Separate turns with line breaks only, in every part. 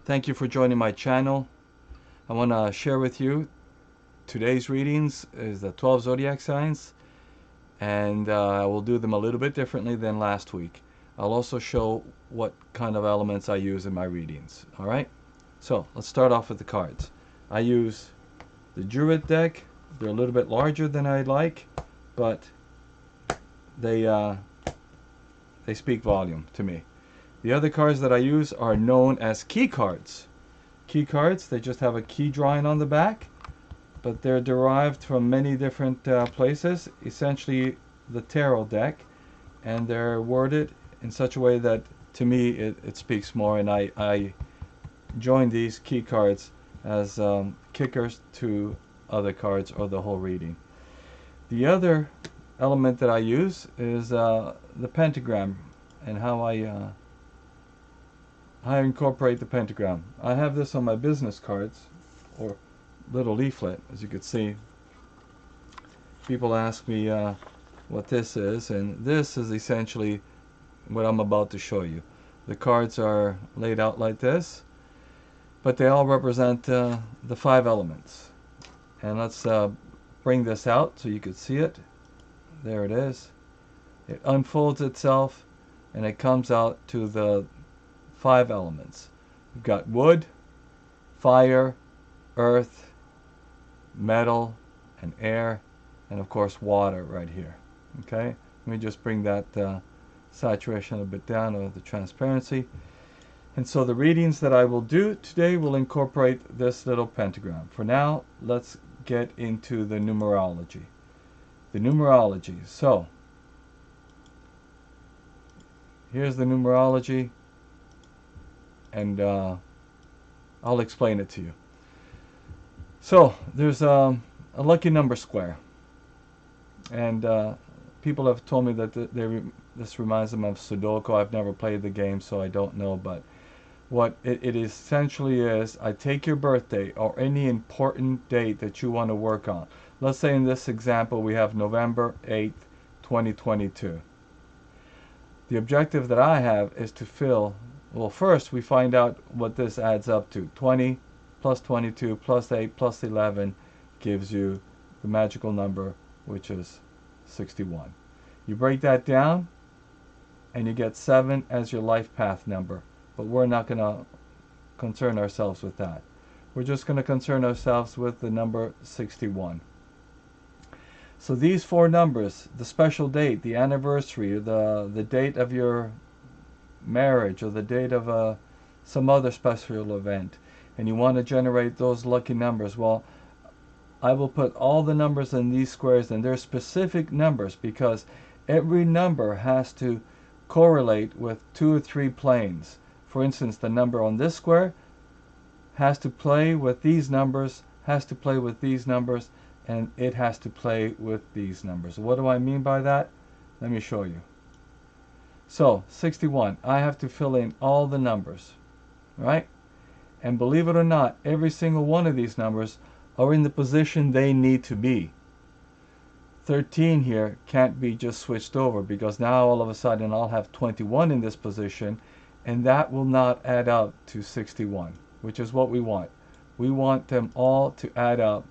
Thank you for joining my channel. I want to share with you today's readings is the 12 zodiac signs, and I will do them a little bit differently than last week. I'll also show what kind of elements I use in my readings. Alright, so let's start off with the cards. I use the Druid deck. They're a little bit larger than I'd like, but they speak volume to me. The other cards that I use are known as key cards. Key cards, they just have a key drawing on the back, but they're derived from many different places, essentially the tarot deck, and they're worded in such a way that to me it speaks more, and I join these key cards as kickers to other cards or the whole reading. The other element that I use is the pentagram and how I incorporate the pentagram. I have this on my business cards or little leaflet, as you can see. People ask me what this is, and this is essentially what I'm about to show you. The cards are laid out like this, but they all represent the 5 elements. And let's bring this out so you can see it. There it is. It unfolds itself and it comes out to the 5 elements. We've got wood, fire, earth, metal, and air, and of course water right here. Okay, let me just bring that saturation a bit down, or the transparency. And so the readings that I will do today will incorporate this little pentagram. For now, let's get into the numerology. The numerology. So here's the numerology, and I'll explain it to you. So there's a lucky number square, and people have told me that this reminds them of Sudoku. I've never played the game, so I don't know, but what it essentially is, I take your birthday or any important date that you want to work on. Let's say in this example we have November 8th, 2022. The objective that I have is to fill, well, first we find out what this adds up to. 20 plus 22 plus 8 plus 11 gives you the magical number, which is 61. You break that down and you get 7 as your life path number. But we're not going to concern ourselves with that. We're just going to concern ourselves with the number 61. So these 4 numbers, the special date, the anniversary, or the date of your marriage, or the date of some other special event, and you want to generate those lucky numbers, well, I will put all the numbers in these squares, and they're specific numbers because every number has to correlate with 2 or 3 planes. For instance, the number on this square has to play with these numbers, has to play with these numbers, and it has to play with these numbers. What do I mean by that? Let me show you. So, 61, I have to fill in all the numbers, right? And believe it or not, every single one of these numbers are in the position they need to be. 13 here can't be just switched over, because now all of a sudden I'll have 21 in this position, and that will not add up to 61, which is what we want. We want them all to add up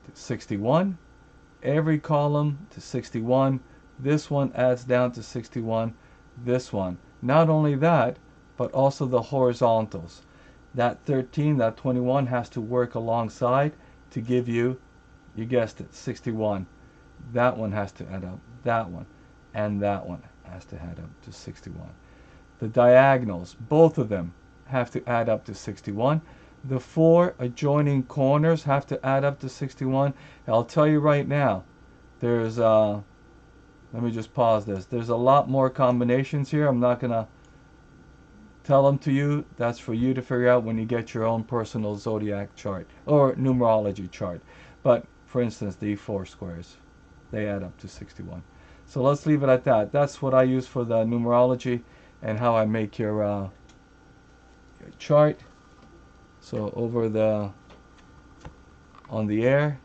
to 61, every column to 61, this one adds down to 61, this one. Not only that, but also the horizontals. That 13, that 21 has to work alongside to give you, you guessed it, 61. That one has to add up, that one, and that one has to add up to 61. The diagonals, both of them have to add up to 61. The 4 adjoining corners have to add up to 61. I'll tell you right now, there's, let me just pause this. There's a lot more combinations here. I'm not going to tell them to you. That's for you to figure out when you get your own personal zodiac chart or numerology chart. But for instance, the 4 squares, they add up to 61. So let's leave it at that. That's what I use for the numerology and how I make your chart. So over on the air,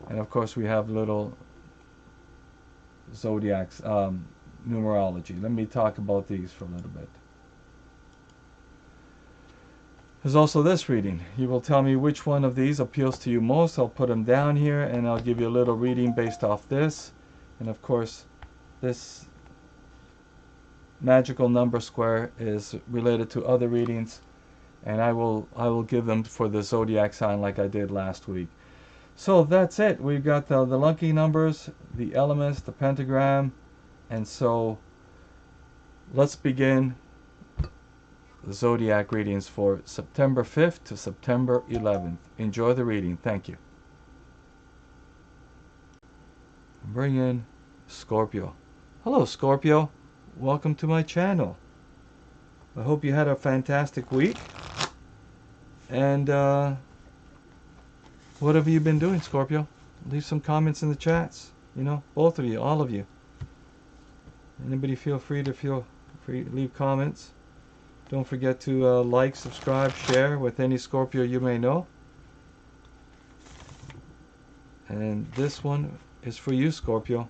and of course we have little zodiacs, numerology. Let me talk about these for a little bit. There's also this reading. You will tell me which one of these appeals to you most. I'll put them down here and I'll give you a little reading based off this. And of course, this magical number square is related to other readings, and I will give them for the zodiac sign like I did last week. So that's it. We've got the lucky numbers, the elements, the pentagram, and so let's begin the zodiac readings for September 5th to September 11th. Enjoy the reading. Thank you. Bring in Scorpio. Hello, Scorpio. Welcome to my channel. I hope you had a fantastic week. And what have you been doing, Scorpio? Leave some comments in the chats. You know, both of you, all of you. Anybody feel free to leave comments. Don't forget to like, subscribe, share with any Scorpio you may know. And this one is for you, Scorpio.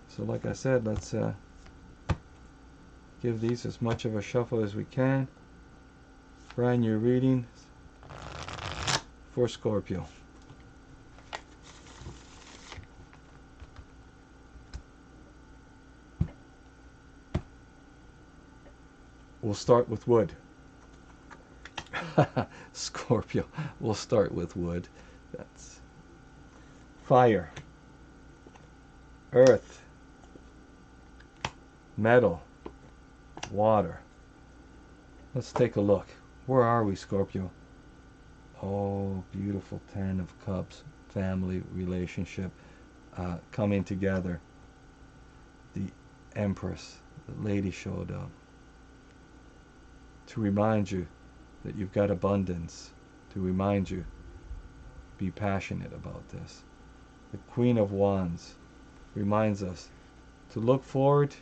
So like I said, let's give these as much of a shuffle as we can. Brand new reading for Scorpio. We'll start with wood. Scorpio, we'll start with wood. That's fire, earth, metal, water. Let's take a look. Where are we, Scorpio? Oh, beautiful 10 of Cups, family relationship coming together. The Empress, the lady showed up to remind you that you've got abundance, to remind you, be passionate about this. The Queen of Wands reminds us to look forward,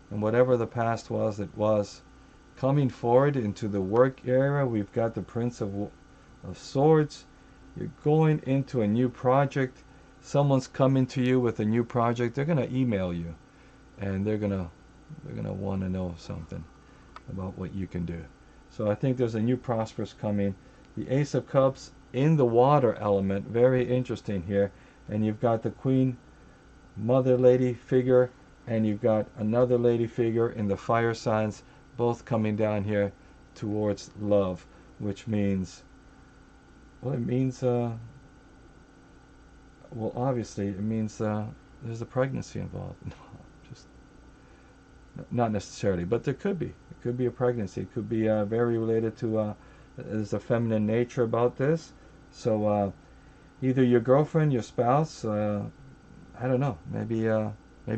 and whatever the past was, it was. Coming forward into the work era, we've got the Prince of Swords. You're going into a new project. Someone's coming to you with a new project. They're going to email you, and they're going to want to know something about what you can do. So I think there's a new prosperous coming. The Ace of Cups in the water element, very interesting here. And you've got the Queen, Mother Lady figure, and you've got another lady figure in the fire signs, both coming down here towards love, which means, well, it means, well, obviously it means there's a pregnancy involved. No, just not necessarily, but there could be. It could be a pregnancy. It could be very related to there's a feminine nature about this. So either your girlfriend, your spouse, I don't know. Maybe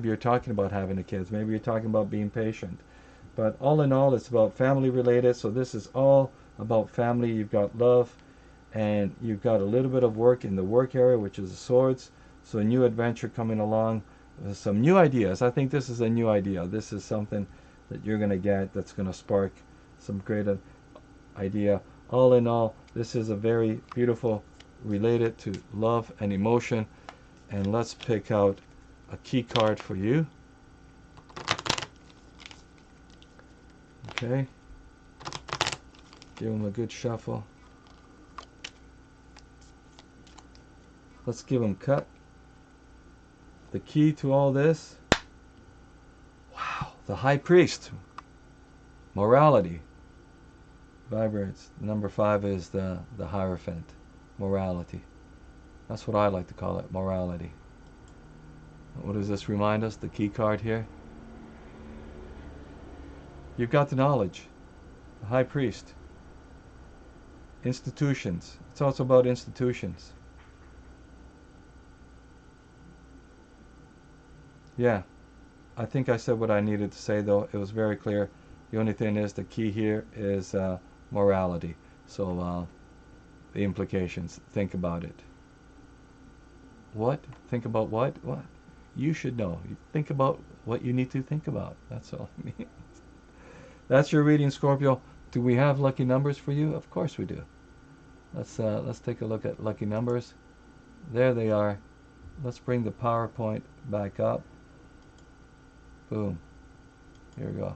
you're talking about having the kids. Maybe you're talking about being patient. But all in all, it's about family related. So this is all about family. You've got love, and you've got a little bit of work in the work area, which is the swords. So a new adventure coming along. Some new ideas. I think this is a new idea. This is something that you're going to get that's going to spark some great idea. All in all, this is a very beautiful related to love and emotion. And let's pick out a key card for you. Okay. Give them a good shuffle. Let's give them cut. The key to all this, wow, the High Priest, morality, vibrates. Number 5 is the Hierophant, morality. That's what I like to call it, morality. What does this remind us, the key card here? You've got the knowledge, the High Priest, institutions. It's also about institutions. Yeah, I think I said what I needed to say, though. It was very clear. The only thing is, the key here is morality. So the implications, think about it. What? Think about what? What? You should know. You think about what you need to think about. That's all it means. That's your reading, Scorpio. Do we have lucky numbers for you? Of course we do. Let's take a look at lucky numbers. There they are. Let's bring the PowerPoint back up. Boom. Here we go.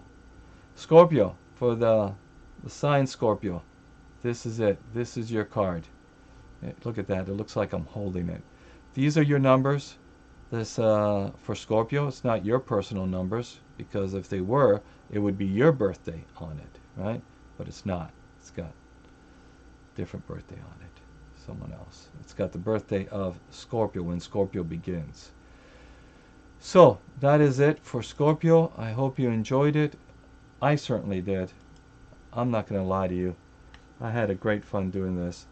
Scorpio, for the sign Scorpio. This is it. This is your card. Look at that. It looks like I'm holding it. These are your numbers. This for Scorpio, it's not your personal numbers, because if they were, it would be your birthday on it, right? But it's not. It's got different birthday on it. Someone else. It's got the birthday of Scorpio, when Scorpio begins. So that is it for Scorpio. I hope you enjoyed it. I certainly did. I'm not going to lie to you. I had a great fun doing this.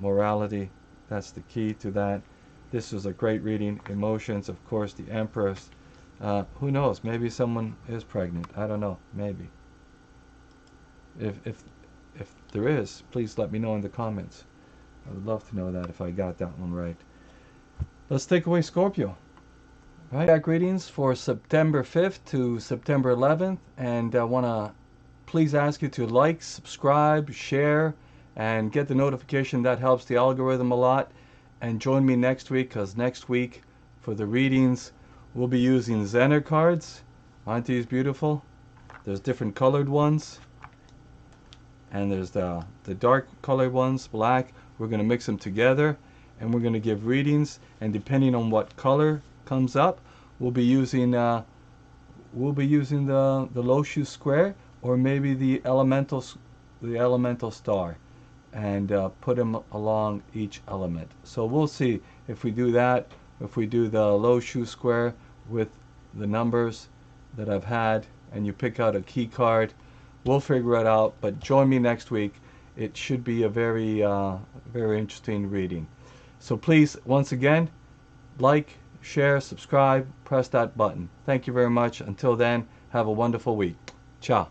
Morality, that's the key to that. This was a great reading. Emotions, of course, the Empress. Who knows? Maybe someone is pregnant. I don't know. Maybe. If there is, please let me know in the comments. I would love to know that if I got that one right. Let's take away Scorpio. Right. Back readings for September 5th to September 11th, and I want to please ask you to like, subscribe, share, and get the notification. That helps the algorithm a lot. And join me next week, because next week for the readings we'll be using Zener cards. Aren't these beautiful? There's different colored ones, and there's the dark colored ones, black. We're going to mix them together, and we're going to give readings, and depending on what color comes up, we'll be using the Loshu square, or maybe the elemental star, and put them along each element. So we'll see if we do that, if we do the Loshu square with the numbers that I've had, and you pick out a key card. We'll figure it out, but join me next week. It should be a very interesting reading. So please, once again, like, share, subscribe, press that button. Thank you very much. Until then, have a wonderful week. Ciao.